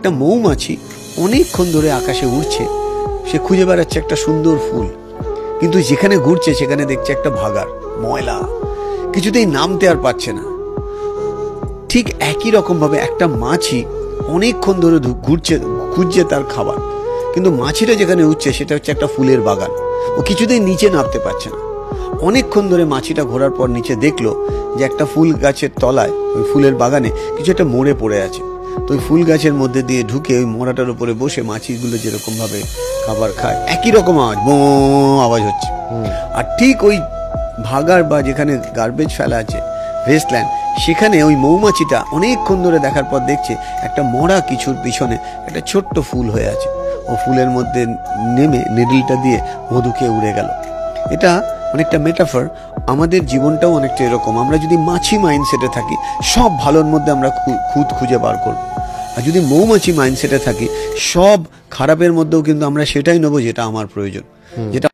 একটা মৌমাছি অনেকক্ষণ ধরে আকাশে উড়ছে, সে খুঁজে বেড়াচ্ছে একটা সুন্দর ফুল, কিন্তু যেখানে ঘুরছে সেখানে দেখছে একটা ভাগাড়, ময়লা, কিছুতেই নামতে আর পারছে না। ঠিক একই রকম ভাবে একটা মাছি অনেকক্ষণ ধরে ঘুরছে, খুঁজছে তার খাবার, কিন্তু মাছিটা যেখানে উঠছে সেটা হচ্ছে একটা ফুলের বাগান, ও কিছুতেই নিচে নামতে পারছে না। অনেকক্ষণ ধরে মাছিটা ঘোরার পর নিচে দেখলো যে একটা ফুল গাছের তলায়, ওই ফুলের বাগানে কিছু একটা মরে পড়ে আছে। তো ওই ফুল গাছের মধ্যে দিয়ে ঢুকে ওই মোড়াটার উপরে বসে মাছিগুলো যেরকম ভাবে খাবার খায়, একই রকম আওয়াজ, বো আওয়াজ হচ্ছে। আর ঠিক ওই ভাগাড় বা যেখানে গার্বেজ ফেলা আছে, ওয়েস্টল্যান্ড, সেখানে ওই মৌমাছিটা অনেকক্ষণ ধরে দেখার পর দেখছে একটা মরা কিছুর পিছনে একটা ছোট্ট ফুল হয়ে আছে। ও ফুলের মধ্যে নেমে নিডলটা দিয়ে মধু খেয়ে উড়ে গেল। এটা অনেকটা মেটাফর। আমাদের জীবনটাও অনেকটা এরকম। আমরা যদি মাছি মাইন্ডসেটে থাকি, সব ভালোর মধ্যে আমরা খুঁত খুঁজে বার করব। আর যদি মৌমাছি মাইন্ডসেটে থাকি, সব খারাপের মধ্যেও কিন্তু আমরা সেটাই নেবো যেটা আমার প্রয়োজন, যেটা